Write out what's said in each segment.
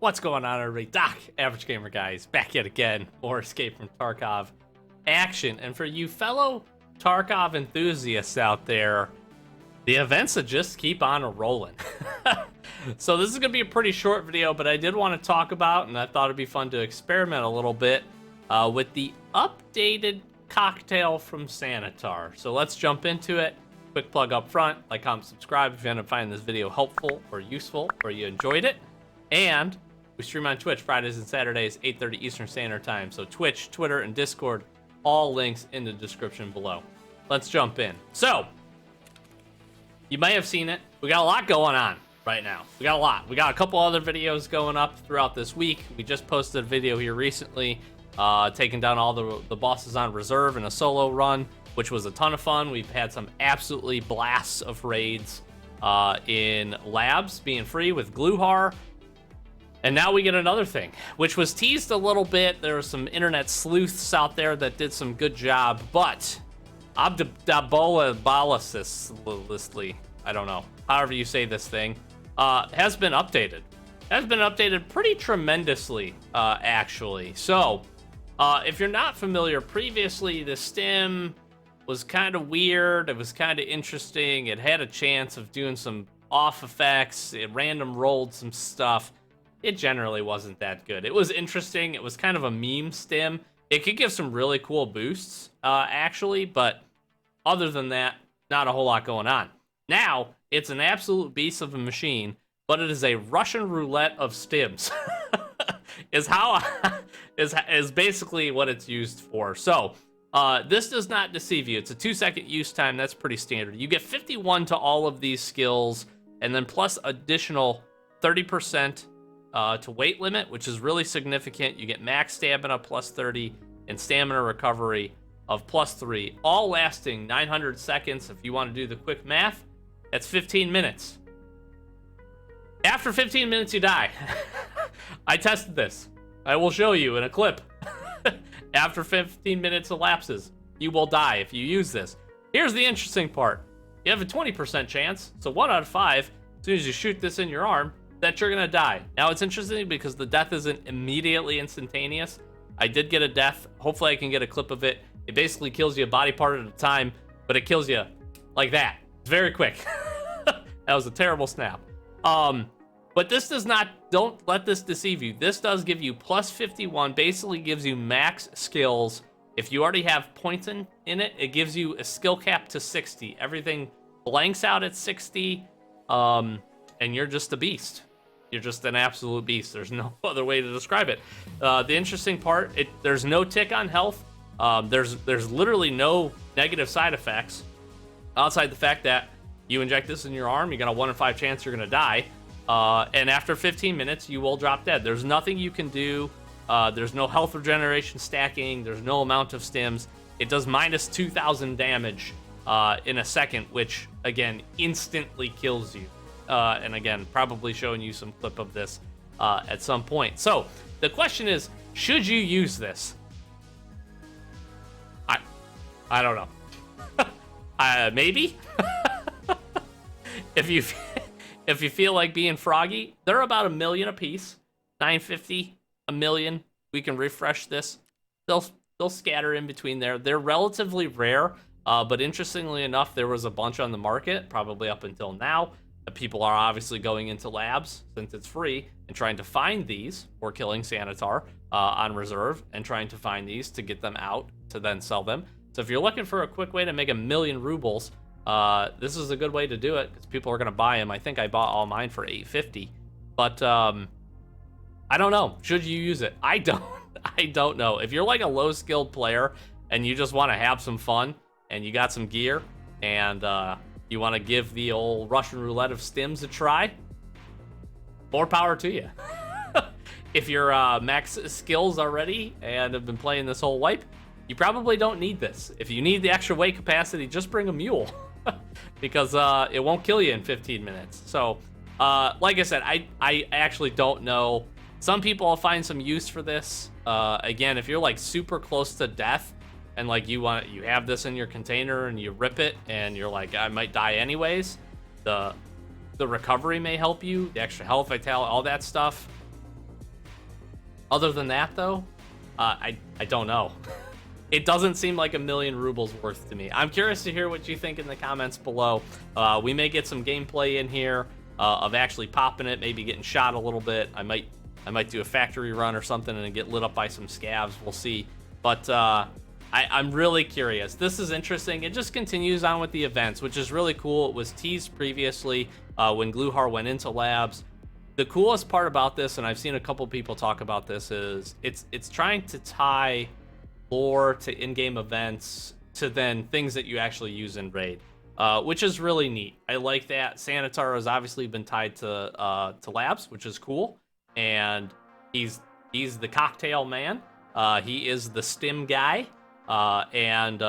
What's going on, everybody? Doc, Average Gamer Guys, back yet again. More Escape from Tarkov action. And for you fellow Tarkov enthusiasts out there, the events that just keep on rolling. So this is going to be a pretty short video, but I did want to talk about, and I thought it'd be fun to experiment a little bit, with the updated cocktail from Sanitar. So let's jump into it. Quick plug up front, like, comment, subscribe if you end up finding this video helpful or useful or you enjoyed it. And we stream on Twitch Fridays and Saturdays, 8:30 Eastern Standard Time. So Twitch, Twitter, and Discord, all links in the description below. Let's jump in. So, you may have seen it. We got a lot going on right now. We got a lot. We got a couple other videos going up throughout this week. We just posted a video here recently, taking down all the bosses on reserve in a solo run, which was a ton of fun. We've had some absolutely blasts of raids in labs being free with Gluhar. And now we get another thing, which was teased a little bit. There were some internet sleuths out there that did some good job, but Obdolbos, I don't know, however you say this thing, has been updated. Has been updated pretty tremendously, actually. So, if you're not familiar, previously the Stim was kind of weird. It was kind of interesting. It had a chance of doing some off effects. It random rolled some stuff. It generally wasn't that good. It was interesting. It was kind of a meme Stim. It could give some really cool boosts, actually, but other than that, not a whole lot going on. Now, it's an absolute beast of a machine, but it is a Russian roulette of Stims. is basically what it's used for. So, this does not deceive you. It's a 2-second use time. That's pretty standard. You get 51 to all of these skills, and then plus additional 30% to weight limit, which is really significant. You get max stamina plus 30 and stamina recovery of plus 3, all lasting 900 seconds. If you want to do the quick math, that's 15 minutes. After 15 minutes, you die. I tested this. I will show you in a clip. After 15 minutes elapses, you will die if you use this. Here's the interesting part. You have a 20% chance, so 1 out of 5, as soon as you shoot this in your arm, that you're gonna die. Now it's interesting because the death isn't immediately instantaneous. I did get a death. Hopefully I can get a clip of it. It basically kills you a body part at a time, but it kills you like that. It's very quick. That was a terrible snap. But this does not, don't let this deceive you. This does give you plus 51, basically gives you max skills. If you already have points in it, it gives you a skill cap to 60. Everything blanks out at 60, and you're just a beast. You're just an absolute beast. There's no other way to describe it. The interesting part, there's no tick on health. There's literally no negative side effects outside the fact that you inject this in your arm, you got a 1 in 5 chance you're gonna die. And after 15 minutes, you will drop dead. There's nothing you can do. There's no health regeneration stacking. There's no amount of stims. It does minus 2,000 damage in a second, which again instantly kills you. And again, probably showing you some clip of this at some point. So the question is, should you use this? I don't know. Maybe. If you feel like being froggy, they're about 1 million a piece, 950, 1 million. We can refresh this. They'll scatter in between there. They're relatively rare, but interestingly enough, there was a bunch on the market, probably up until now. People are obviously going into labs since it's free and trying to find these or killing Sanitar on reserve and trying to find these to get them out to then sell them. So if you're looking for a quick way to make 1 million rubles, this is a good way to do it because people are going to buy them. I think I bought all mine for 850, but I don't know. Should you use it? I don't know. If you're like a low skilled player and you just want to have some fun and you got some gear and you want to give the old Russian roulette of Stims a try, more power to you. If you're max skills already and have been playing this whole wipe, you probably don't need this. If you need the extra weight capacity, just bring a mule because it won't kill you in 15 minutes. So, like I said, I actually don't know. Some people will find some use for this. Again, if you're like super close to death and like you have this in your container and you rip it and you're like, I might die anyways, the recovery may help you, the extra health, vitality, all that stuff. Other than that, though, I don't know. It doesn't seem like 1,000,000 rubles worth to me. I'm curious to hear what you think in the comments below. We may get some gameplay in here of actually popping it, maybe getting shot a little bit. I might do a factory run or something and get lit up by some scavs. We'll see. But I'm really curious. This is interesting. It just continues on with the events, which is really cool. It was teased previously when Gluhar went into labs. The coolest part about this, and I've seen a couple people talk about this, is it's trying to tie lore to in-game events to then things that you actually use in raid, which is really neat. I like that. Sanitar has obviously been tied to labs, which is cool, and he's the cocktail man. He is the Stim guy, and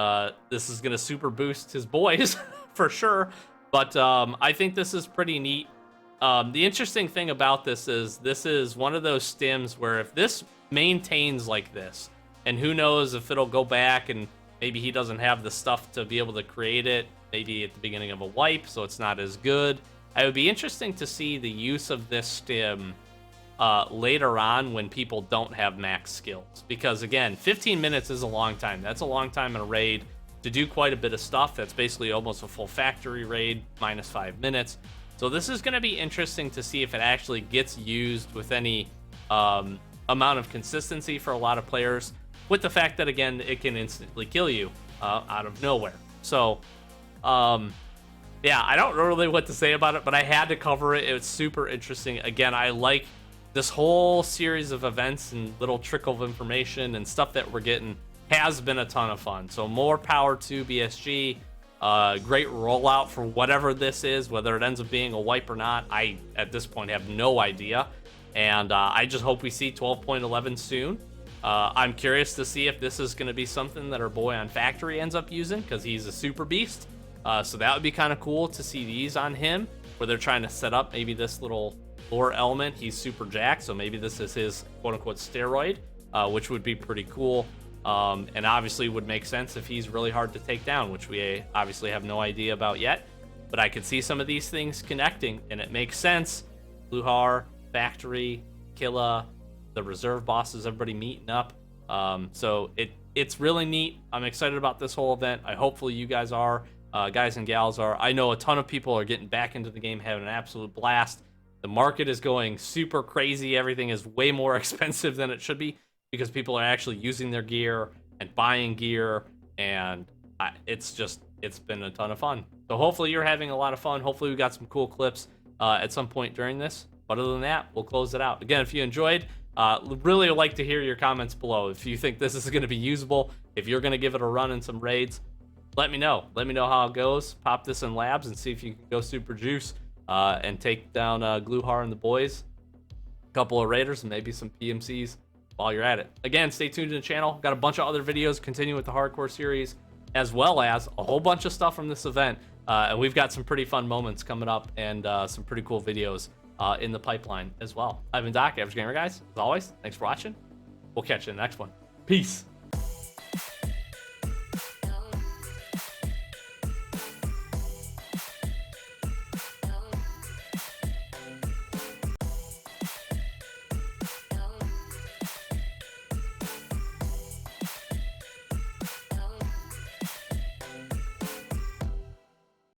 this is gonna super boost his boys for sure. But I think this is pretty neat. The interesting thing about this is one of those stims where if this maintains like this, and who knows if it'll go back and maybe he doesn't have the stuff to be able to create it, maybe at the beginning of a wipe, so it's not as good. It would be interesting to see the use of this stim later on when people don't have max skills. Because again, 15 minutes is a long time. That's a long time in a raid to do quite a bit of stuff. That's basically almost a full factory raid, minus 5 minutes. So this is going to be interesting to see if it actually gets used with any amount of consistency for a lot of players, with the fact that, again, it can instantly kill you out of nowhere. So, yeah, I don't know really what to say about it, but I had to cover it. It was super interesting. Again, I like this whole series of events and little trickle of information and stuff that we're getting has been a ton of fun. So more power to BSG. Great rollout for whatever this is, whether it ends up being a wipe or not. I, at this point, have no idea. And I just hope we see 12.11 soon. I'm curious to see if this is going to be something that our boy on Factory ends up using, because he's a super beast. So that would be kind of cool to see these on him, where they're trying to set up maybe this little lore element. He's super jacked, so maybe this is his quote-unquote steroid, which would be pretty cool. And obviously would make sense if he's really hard to take down, which we obviously have no idea about yet. But I could see some of these things connecting, and it makes sense. Gluhar, Factory, Killa, the reserve bosses, everybody meeting up. So it's really neat. I'm excited about this whole event. Hopefully you guys are, guys and gals are. I know a ton of people are getting back into the game, having an absolute blast. The market is going super crazy. Everything is way more expensive than it should be, because people are actually using their gear and buying gear, and it's been a ton of fun. So hopefully you're having a lot of fun. Hopefully we got some cool clips at some point during this. But other than that, we'll close it out. Again, if you enjoyed, really would like to hear your comments below. If you think this is going to be usable, if you're going to give it a run in some raids, let me know. Let me know how it goes. Pop this in labs and see if you can go super juice and take down Gluhar and the boys. A couple of raiders and maybe some PMCs while you're at it. Again, stay tuned to the channel. Got a bunch of other videos continuing with the hardcore series, as well as a whole bunch of stuff from this event. And we've got some pretty fun moments coming up, and some pretty cool videos in the pipeline as well. I've been Doc, Average Gamer, guys. As always, thanks for watching. We'll catch you in the next one. Peace.